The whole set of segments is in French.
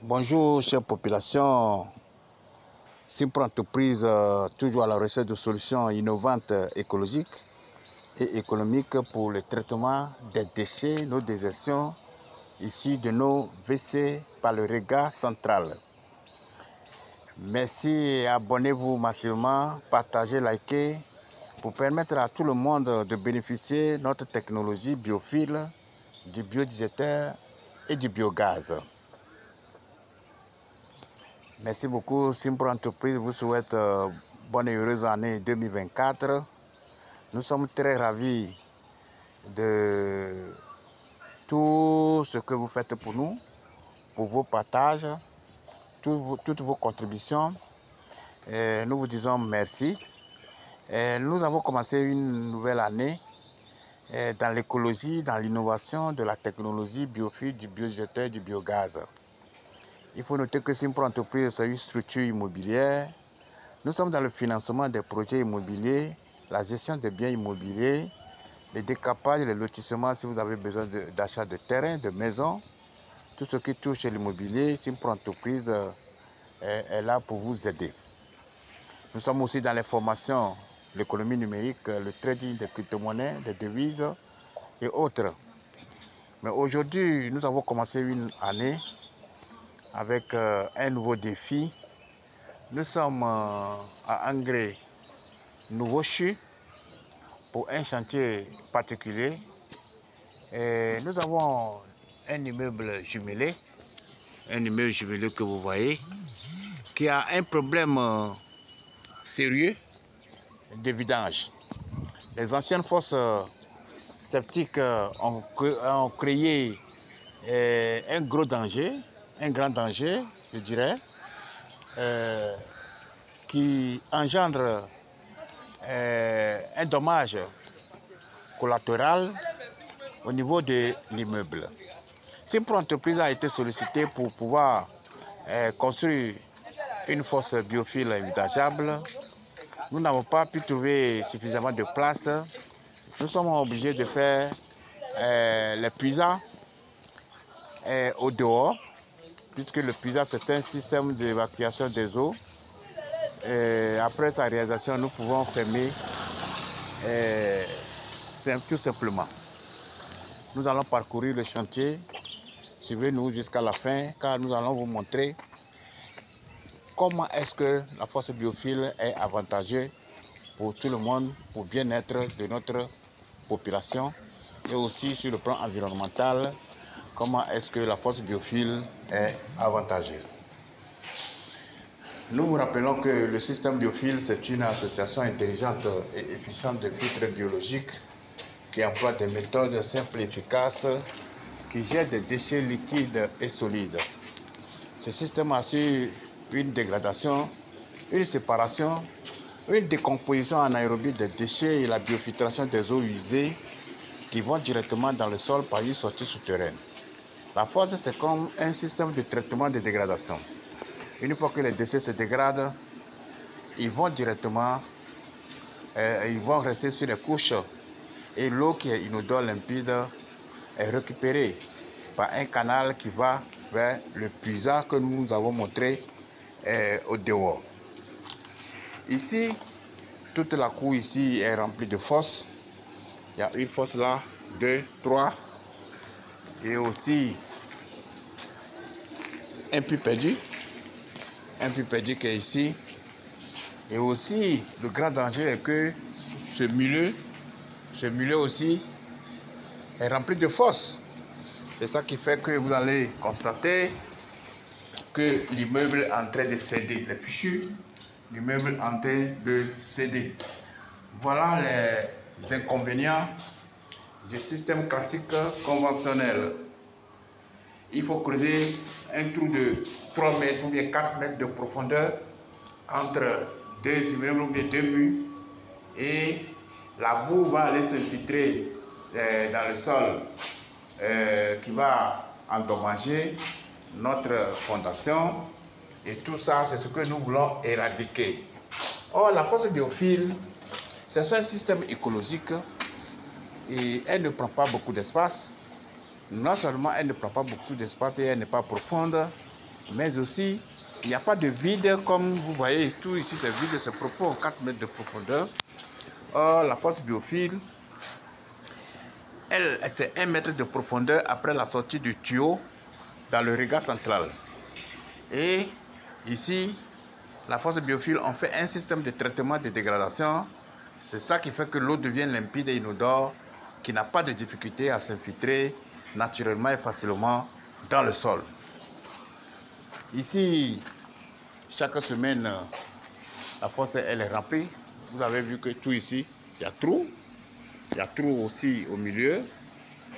Bonjour, chère population. Simpro Entreprise, toujours à la recherche de solutions innovantes, écologiques et économiques pour le traitement des déchets, nos désertions issues de nos WC par le regard central. Merci et abonnez-vous massivement, partagez, likez pour permettre à tout le monde de bénéficier de notre technologie biophile, du biodigesteur et du biogaz. Merci beaucoup. Simpro Entreprise vous souhaite bonne et heureuse année 2024. Nous sommes très ravis de tout ce que vous faites pour nous, pour vos partages, toutes vos contributions. Et nous vous disons merci. Et nous avons commencé une nouvelle année dans l'écologie, dans l'innovation de la technologie biophile, du biodigesteur, du biogaz. Il faut noter que Simpro Entreprise est une structure immobilière. Nous sommes dans le financement des projets immobiliers, la gestion des biens immobiliers, les décapages, les lotissements si vous avez besoin d'achat de terrain, de maisons. Tout ce qui touche l'immobilier, Simpro Entreprise est là pour vous aider. Nous sommes aussi dans les formations, l'économie numérique, le trading des crypto-monnaies, des devises et autres. Mais aujourd'hui, nous avons commencé une année avec un nouveau défi. Nous sommes à Angré, Nouveau-Chu, pour un chantier particulier. Et nous avons un immeuble jumelé que vous voyez, qui a un problème sérieux de vidange. Les anciennes fosses septiques ont créé un gros danger, un grand danger, je dirais, qui engendre un dommage collatéral au niveau de l'immeuble. Simpro Entreprise a été sollicitée pour pouvoir construire une fosse biophile vidangeable. Nous n'avons pas pu trouver suffisamment de place. Nous sommes obligés de faire les puisards au dehors, puisque le puisard c'est un système d'évacuation des eaux. Et après sa réalisation, nous pouvons fermer tout simplement. Nous allons parcourir le chantier. Suivez-nous jusqu'à la fin, car nous allons vous montrer comment est-ce que la fosse biophile est avantageuse pour tout le monde, pour le bien-être de notre population, et aussi sur le plan environnemental, comment est-ce que la fosse biophile est avantageuse. Nous vous rappelons que le système biophile, c'est une association intelligente et efficiente de filtres biologiques qui emploie des méthodes simples et efficaces qui gèrent des déchets liquides et solides. Ce système assure une dégradation, une séparation, une décomposition anaérobie des déchets et la biofiltration des eaux usées qui vont directement dans le sol par une sortie souterraine. La fosse, c'est comme un système de traitement de dégradation. Une fois que les déchets se dégradent, ils vont directement, ils vont rester sur les couches et l'eau qui est inodore, limpide, est récupérée par un canal qui va vers le puisard que nous avons montré au dehors. Ici, toute la cour ici est remplie de fosses. Il y a une fosse là, 2, 3 et aussi un puits perdu qui est ici. Et aussi, le grand danger est que ce milieu aussi est rempli de fosses. C'est ça qui fait que vous allez constater que l'immeuble est en train de céder, les fichus, l'immeuble est en train de céder. Voilà les inconvénients du système classique conventionnel. Il faut creuser un trou de 3 mètres ou bien 4 mètres de profondeur entre deux immeubles ou bien deux murs, et la boue va aller s'infiltrer dans le sol qui va endommager notre fondation, et tout ça c'est ce que nous voulons éradiquer. Or, la fosse biophile, c'est un système écologique et elle ne prend pas beaucoup d'espace. Non seulement elle ne prend pas beaucoup d'espace et elle n'est pas profonde, mais aussi il n'y a pas de vide comme vous voyez, tout ici c'est vide, c'est profond, 4 mètres de profondeur. Or, la fosse biophile, elle, c'est 1 mètre de profondeur après la sortie du tuyau dans le regard central. Et ici, la fosse biophile, on fait un système de traitement de dégradation. C'est ça qui fait que l'eau devient limpide et inodore, qui n'a pas de difficulté à s'infiltrer naturellement et facilement dans le sol. Ici, chaque semaine, la fosse elle est remplie. Vous avez vu que tout ici, il y a trou. Il y a trou aussi au milieu,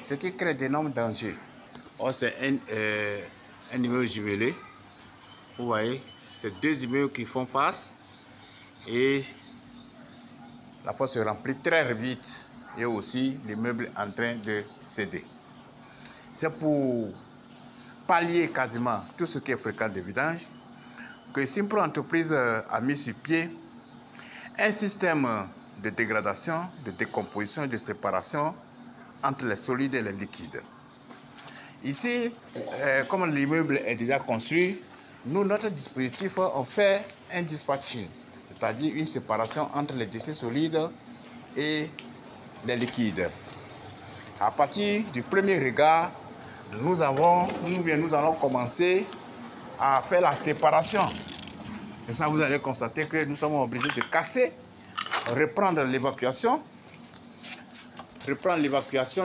ce qui crée d'énormes dangers. Or, c'est un immeuble jumelé. Vous voyez, c'est 2 immeubles qui font face et la fosse se remplit très vite et aussi l'immeuble est en train de céder. C'est pour pallier quasiment tout ce qui est fréquent de vidange que Simpro Entreprise a mis sur pied un système de dégradation, de décomposition et de séparation entre les solides et les liquides. Ici, comme l'immeuble est déjà construit, nous, notre dispositif, on fait un dispatching, c'est-à-dire une séparation entre les déchets solides et les liquides. À partir du premier regard, nous allons commencer à faire la séparation. Et ça, vous allez constater que nous sommes obligés de casser, reprendre l'évacuation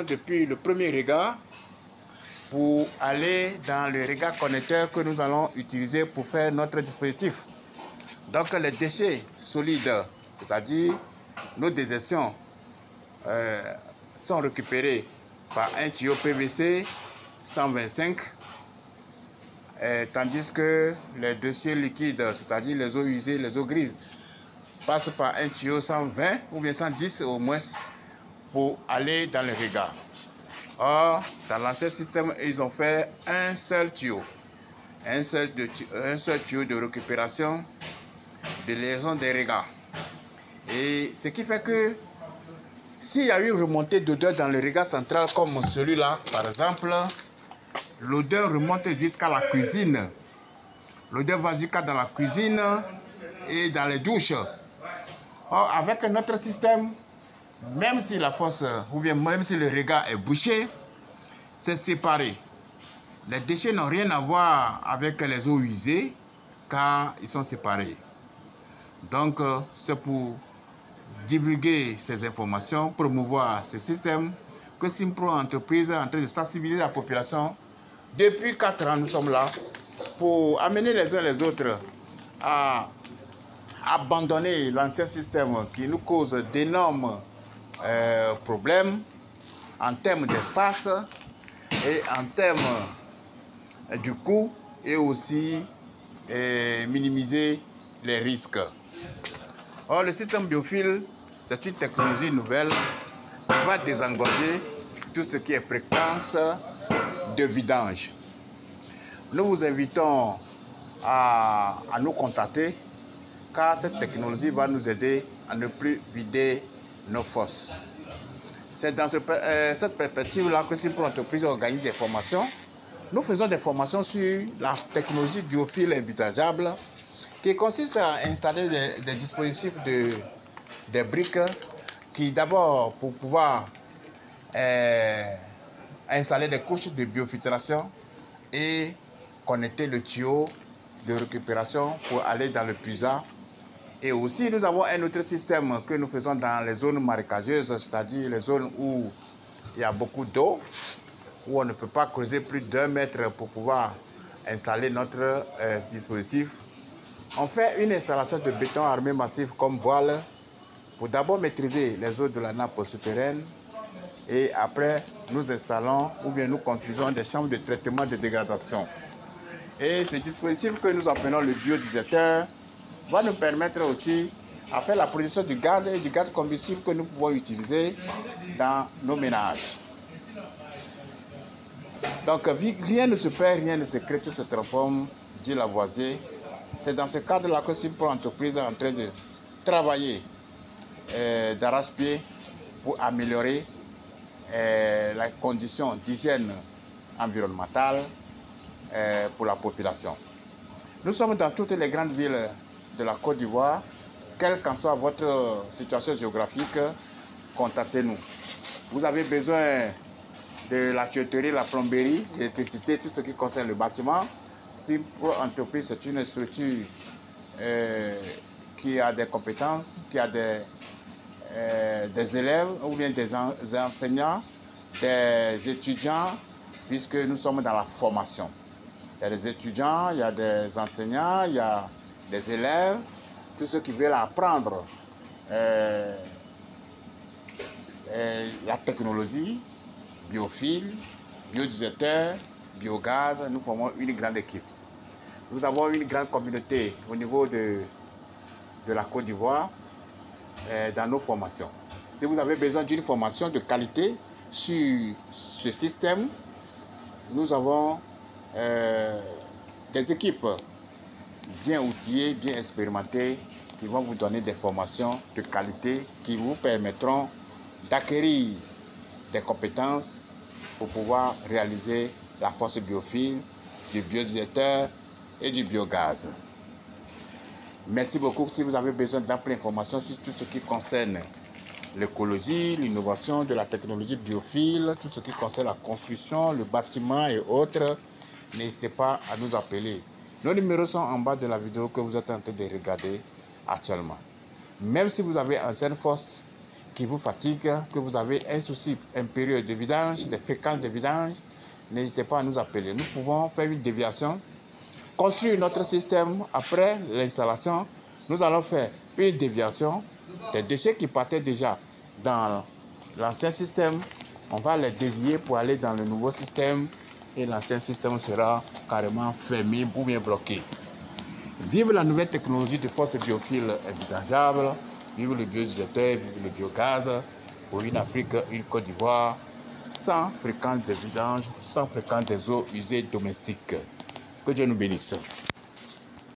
depuis le premier regard pour aller dans le regard connecteur que nous allons utiliser pour faire notre dispositif. Donc les déchets solides, c'est-à-dire nos déjections, sont récupérés par un tuyau PVC 125, tandis que les déchets liquides, c'est-à-dire les eaux usées, les eaux grises, passent par un tuyau 120 ou bien 110 au moins pour aller dans le regard. Or, dans l'ancien système, ils ont fait un seul tuyau de récupération de liaison des regards. Et ce qui fait que s'il y a eu une remontée d'odeur dans le regard central comme celui-là, par exemple, l'odeur remonte jusqu'à la cuisine. L'odeur va jusqu'à dans la cuisine et dans les douches. Or, avec notre système, même si la fosse, ou bien même si le regard est bouché, c'est séparé. Les déchets n'ont rien à voir avec les eaux usées, car ils sont séparés. Donc, c'est pour divulguer ces informations, promouvoir ce système, que Simpro Entreprise est en train de sensibiliser la population. Depuis 4 ans, nous sommes là pour amener les uns les autres à abandonner l'ancien système qui nous cause d'énormes problèmes en termes d'espace et en termes du coût et aussi minimiser les risques. Or, le système biophile, c'est une technologie nouvelle qui va désengorger tout ce qui est fréquence de vidange. Nous vous invitons à nous contacter car cette technologie va nous aider à ne plus vider nos fosses. C'est dans cette perspective-là que Simpro Entreprise organise des formations. Nous faisons des formations sur la technologie biophile invidangeable qui consiste à installer des dispositifs des briques qui d'abord pour pouvoir installer des couches de biofiltration et connecter le tuyau de récupération pour aller dans le puisard. Et aussi, nous avons un autre système que nous faisons dans les zones marécageuses, c'est-à-dire les zones où il y a beaucoup d'eau, où on ne peut pas creuser plus d'1 mètre pour pouvoir installer notre dispositif. On fait une installation de béton armé massif comme voile pour d'abord maîtriser les eaux de la nappe souterraine et après nous installons ou bien nous construisons des chambres de traitement de dégradation. Et ce dispositif que nous appelons le biodigérateur va nous permettre aussi à faire la production du gaz et du gaz combustible que nous pouvons utiliser dans nos ménages. Donc rien ne se perd, rien ne se crée, tout se transforme, dit Lavoisier. C'est dans ce cadre-là que Simpro Entreprise est en train de travailler d'arrache-pied pour améliorer les conditions d'hygiène environnementale pour la population. Nous sommes dans toutes les grandes villes de la Côte d'Ivoire. Quelle qu'en soit votre situation géographique, contactez-nous. Vous avez besoin de la tuyauterie, la plomberie, l'électricité, tout ce qui concerne le bâtiment. Si pour entreprise, c'est une structure qui a des compétences, qui a des élèves ou bien des enseignants, des étudiants, puisque nous sommes dans la formation. Il y a des étudiants, il y a des enseignants, il y a des élèves, tous ceux qui veulent apprendre la technologie, biophile, biodigesteur, biogaz. Nous formons une grande équipe. Nous avons une grande communauté au niveau de la Côte d'Ivoire dans nos formations. Si vous avez besoin d'une formation de qualité sur ce système, nous avons des équipes bien outillées, bien expérimentées, qui vont vous donner des formations de qualité qui vous permettront d'acquérir des compétences pour pouvoir réaliser la force biophile, du biodigesteur et du biogaz. Merci beaucoup. Si vous avez besoin d'amples informations sur tout ce qui concerne l'écologie, l'innovation de la technologie biophile, tout ce qui concerne la construction, le bâtiment et autres, n'hésitez pas à nous appeler. Nos numéros sont en bas de la vidéo que vous êtes en train de regarder actuellement. Même si vous avez un certain force qui vous fatigue, que vous avez un souci impérieux de vidange, des fréquences de vidange, n'hésitez pas à nous appeler. Nous pouvons faire une déviation, construire notre système. Après l'installation, nous allons faire une déviation des déchets qui partaient déjà dans l'ancien système. On va les dévier pour aller dans le nouveau système et l'ancien système sera carrément fermé ou bien bloqué. Vive la nouvelle technologie de force biophile invidangeable, vive le biodigesteur, vive le biogaz pour une Afrique, une Côte d'Ivoire sans fréquence de vidange, sans fréquence des eaux usées domestiques. Que Dieu nous bénisse.